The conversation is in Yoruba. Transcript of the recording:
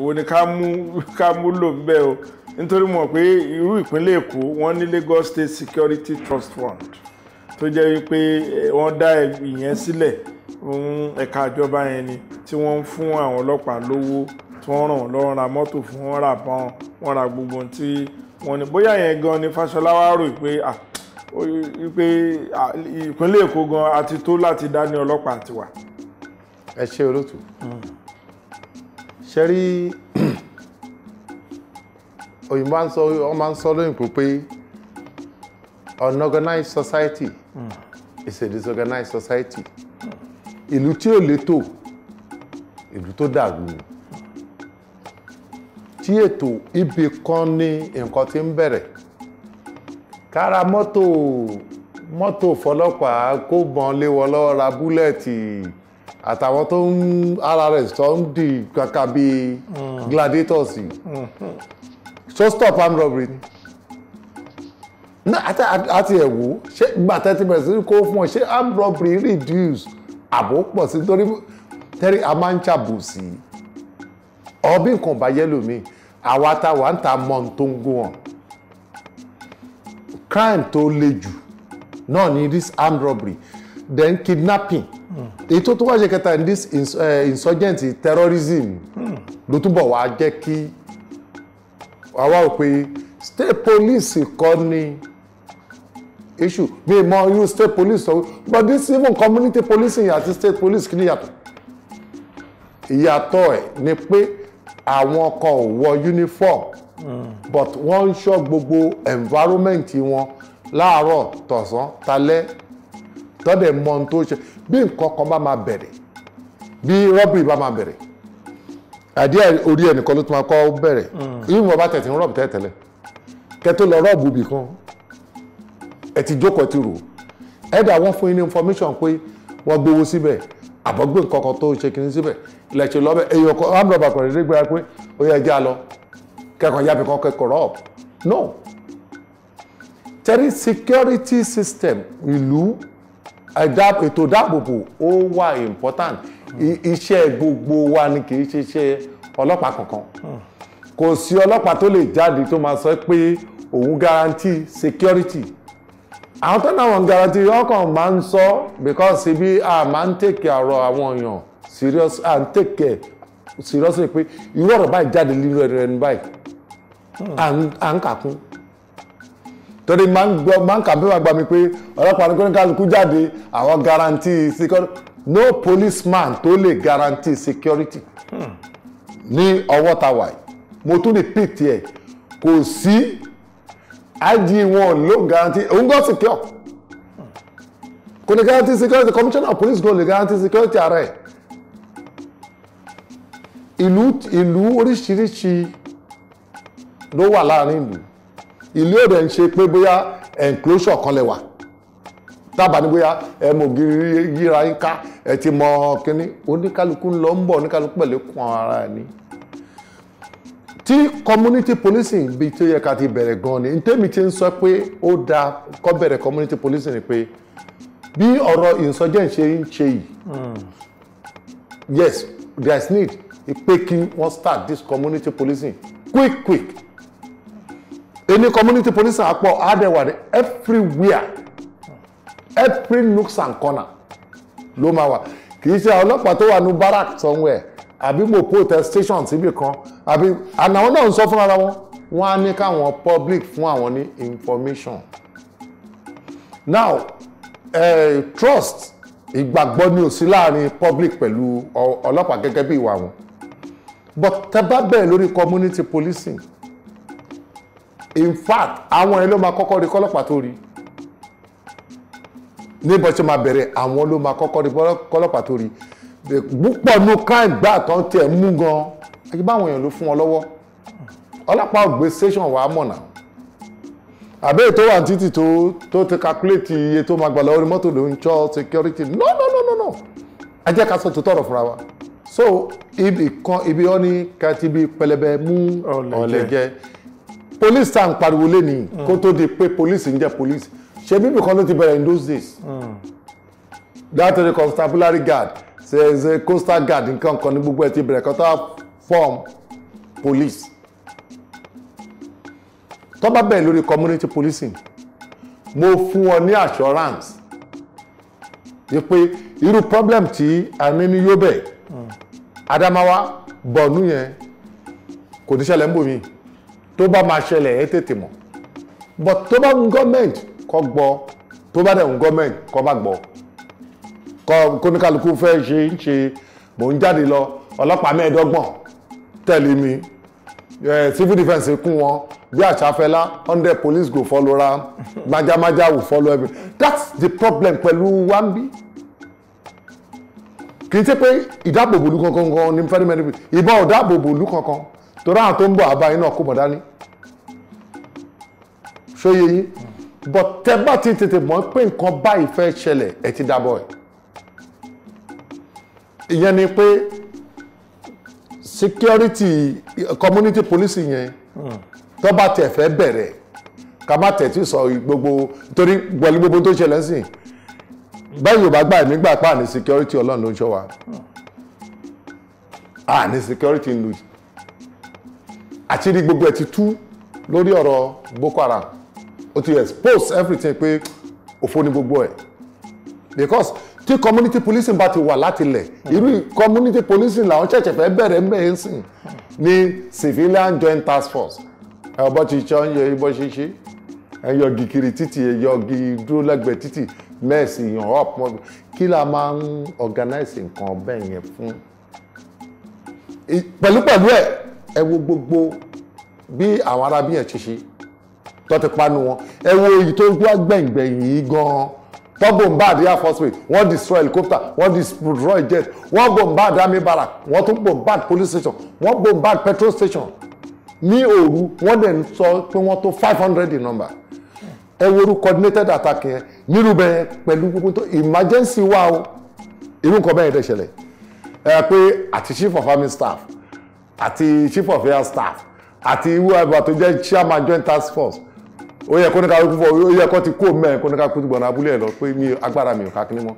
èwo ni ká mú lò ń bẹ́ o nítorí mọ̀ pé irú ìpínlẹ̀ Èkó wọ́n ní Lagos State Security Trust Fund tó jẹ́ wípé wọ́n dá ìyẹn sílẹ̀ fún ẹ̀ka ìjọba yẹn ni tí wọ́n ń fún àwọn ọlọ́pàá lówó tí wọ́n ràn wọ́n lọ́wọ́ ra mọ́tò fún wọn rà bọ́n wọn ra gbogbo tí wọ́n ní bóyá yẹn gan ni Fáṣọlá wá rò pé ìpínlẹ̀ Èkó gan àti tó láti dá ní ọlọ́pàá tiwa. Ẹ ṣe olóòtú ṣe rí òyìnbó máa ń sọ lóyìnbó pé unorganized society is a disorganized society. Ìlú tí ò létò ìlú tó dàrú ni. Tí ètò ibì kan ní nǹkan tí ń bẹ̀rẹ̀ kára mọ́tò fọlọ́pàá kó bọn lé wọn lọ́wọ́ ra búlẹ̀tì àtàwọn tó ń ara rẹ̀ tó ń di kàkà bí gladiators so stop armed robbery ni àti ẹ̀wò ṣé gbàtẹ́ ti bẹ̀rẹ̀ sí kó fún ọ ṣé armed robbery reduce àbò pọ̀ sí torí tẹ́rí a máa ń ṣàbòsí ọbí nǹkan bá yẹ́lò mi àwa táwa ń ta mọ́ tó ń gún wọn crime tó le jù náà ni this armed robbery then kidnapping ètò tó wá ṣe kẹta in this insurgent terrorism ló túbọ̀ wá jẹ́ kí àwa ò pé state police kọ́ ni issue bí mo irú state police sọ but this even community policing àti state police kí ni yàtọ̀ ìyàtọ̀ ẹ̀ ni pé àwọn kan ò wọ uniform but wọ́n ń ṣọ́ gbogbo environment wọn láàárọ̀ tọ̀sán talẹ́ tọ́dẹ̀ mọ ohun tó ṣe bí nǹkan kan bá máa bẹ̀rẹ̀ bí robbery bá máa bẹ̀rẹ̀ àdíẹ̀ orí ẹnìkan ló tún máa kọ́ bẹ̀rẹ̀ yìí mo bá tẹ̀sí ń rọ̀bù tẹ́tẹ̀lẹ̀ kẹ́ tó lọ rọ́ọ̀bù bì kan ẹ ti jókòó ti rò ẹ̀dà wọ́n fún yín ní information pé wọ́n gbowó síbẹ̀ àbọ̀gbé nǹkan kan tó ṣe kìíní síbẹ̀ ilẹ̀ ṣe lọ́bẹ̀ èèyàn kan armed robber kan dédé gbéra pé ó yẹ ẹja lọ kẹ́kọ̀ọ́ yábì kan kẹ́kọ̀ọ́ rọ́ọ̀bù no tẹ́rí security system ìlú ètò ìdáàbòbò ó wà important iṣẹ́ gbogbo wa ni kì í ṣe iṣẹ́ ọlọ́pàá kankan kò sí ọlọ́pàá tó lè jáde tó máa sọ pé òun guarantee security àwọn tó náà wọn guarantee ọkàn máa ń sọ because ibi a máa ń take ọ̀rọ̀ àwọn èèyàn serious and take care seriously pé irú ọ̀rọ̀ báyìí jáde nínú ẹ̀rọ ẹni báyìí à ń kàkún torí máa ń kà bí wàá gbà mí pé ọlọ́pàá ní kóníkàlùkù jáde àwọn guarantee security no policeman tó lè guarantee security ní ọwọ́ ta wà yìí mo tún repeat ẹ̀ kò sí IG wọn ló guarantee òun gbọ́ secure kò ní guarantee security commissioner of police go lè guarantee security ààrẹ ìlú oríṣiríṣi ló wà láàrin ìlú òde ń ṣe pé bóyá enclosure kan lè wà tábà ní bóyá mògiri yíra yín ká ẹ ti mọ kínní oníkálukú ń lọ ń bọ̀ oníkálukú pẹ̀lú kún ara ẹ̀ ní. tí community policing bí tó yẹ ká ti bẹ̀rẹ̀ gan ni ntẹ́mi ti ń sọ pé ó dáa kó bẹ̀rẹ̀ community policing ni pé bí ọ̀rọ̀ insurgent ṣe ń ṣe yìí yes there is need pé kí wọ́n start this community policing quick. Any community policing àpọ̀ àdẹ̀wà everywhere every nooks and corner ló máa wà kì í ṣe ọlọ́pàá tó wà ní barrack somewhere àbí mo protest station síbì kan àbí àwọn náà ń sọ fún ara wọn wọ́n á ní káwọn public fún àwọn ní information now trust ìgbàgbọ́ ni ò sí láàrin public pẹ̀lú ọlọ́pàá gẹ́gẹ́ bí ìwà wọn but tẹ́ bá bẹ̀rẹ̀ lórí community policing in fact àwọn ẹ̀ ló máa kọ́kọ́ rí kọ́lọ́pàá tó rí ní bó ṣe máa bẹ̀rẹ̀ àwọn ló máa kọ́kọ́ rí kọ́lọ́pàá tó rí púpọ̀ ní ká ìgbà tán tiẹ̀ mú gan ẹgbẹ́ báwọn èèyàn ló fún wọn lọ́wọ́ ọlọ́pàá ògbé station wàá mọ̀nà àbẹ́ ètò wà títì tó ti calculate iye tó máa gbà lọ́wọ́ ní mọ́tò ló ń ṣọ́ security no ẹ jẹ́ ká sọ tó tọrọ fúnra wa so ibi ọ́ ní kàtí bí pẹlẹbẹ mú ọ̀lẹ́jẹ́ police tá à ń pariwo lẹ́ni kó tó di pé police ń jẹ́ police ṣe bíbí kan ló ti bẹ̀rẹ̀ in those days that is the constabulary guard ṣe coastal guard nǹkan kan ní gbogbo ẹ̀ ti bẹ̀rẹ̀ kan tó form police tó bá bẹ̀rẹ̀ lórí community policing mo fún wọn ní assurance pé irú problem tí a ní ní Yobe Adamawa Borno yẹn kò ní ṣẹlẹ̀ ń bò mí tó bá máa ṣẹlẹ̀ ẹ tètè mọ̀ but tó bá ń gọ́ọ̀mẹ̀ntì kọ́ gbọ́ tó bá dẹ̀ ń gọ́ọ̀mẹ̀ntì kọ́ bá gbọ́ kóníkàlùkù fẹ́ ṣe mò ń jáde lọ ọlọ́pàá mẹ́ẹ̀ẹ́dọ́gbọ̀n tẹ̀lé mi civil defence kún wọn bí àṣàfẹ́lá 100 police go follow ram májámájá will follow every that's the problem pẹ̀lú wambi kì í ṣe pé ìdáàbòbòlú kankan ní fẹ́rí mẹ́rin ìbọn ìdáàbòbòlú kankan torí àwọn tó ń bọ̀ àbáyé náà kó mọ̀ dání ṣóyè yín but tẹ́ bá ti tètè mọ̀ pé nǹkan báyìí fẹ́ ṣẹlẹ̀ ẹ ti dábọ̀ ẹ̀ ìyẹn ni pé security community policing yẹn tó bá tẹ̀ fẹ́ bẹ̀rẹ̀ ká má tẹ̀ tí sọ gbogbo torí pẹ̀lú gbogbo tó ṣẹlẹ̀ sí báyìí ò bá gbà nígbà pa ní security ọlọ́run ló ń ṣọ́ wa ní security ń lu àti ní gbogbo ẹ̀ ti tú lórí ọ̀rọ̀ Boko Haram ó ti expose everything pé òfò ní gbogbo ẹ̀ because tí community policing bá ti wà láti lẹ̀ irú community policing làwọn ṣẹ̀ṣẹ̀ fẹ́ bẹ̀rẹ̀ mẹ́rin sìn ní civilian joint task force ọbọ̀ ti ṣọ́ ń yẹ ibọ̀ ṣíṣe ẹ̀yọ̀gì kiri títì ẹ̀yọ̀gì dúró lẹ́gbẹ̀ẹ́ títì mẹ́ẹ̀sì yàn up kí la máa ń organize nǹkan bẹ́ẹ̀ yẹn fún pẹ̀lú ẹ wo gbogbo bí àwọn arábí yẹn ṣe tó ti panu wọn ẹ wo èyí tó gbọ́ gbẹ̀ngbẹ̀yìn yìí gan-an tó bombard air force base wọ́n destroy helicopter wọ́n destroy jet wọ́n bombard army barrack wọ́n tún bombard police station wọ́n bombard petrol station ní òru wọ́n dẹ̀ sọ pé wọ́n tó 500 in number ẹ woru coordinated attack yẹn nírú bẹ́ẹ̀ pẹ̀lú gbogbo tó emergency wà o irú nǹkan bẹ́ẹ̀ dẹ̀ ṣẹlẹ̀ ẹ pé àti chief of army staff àti chief of air staff àti whoever tó jẹ́ chairman joint task force ó yẹ kó ní ká kú fọ ó yẹ kó ti kó mẹ́rin kó ní ká kú ti gbọ̀nà abúlé ẹ̀ lọ pé agbára mi ò ká kíní mọ́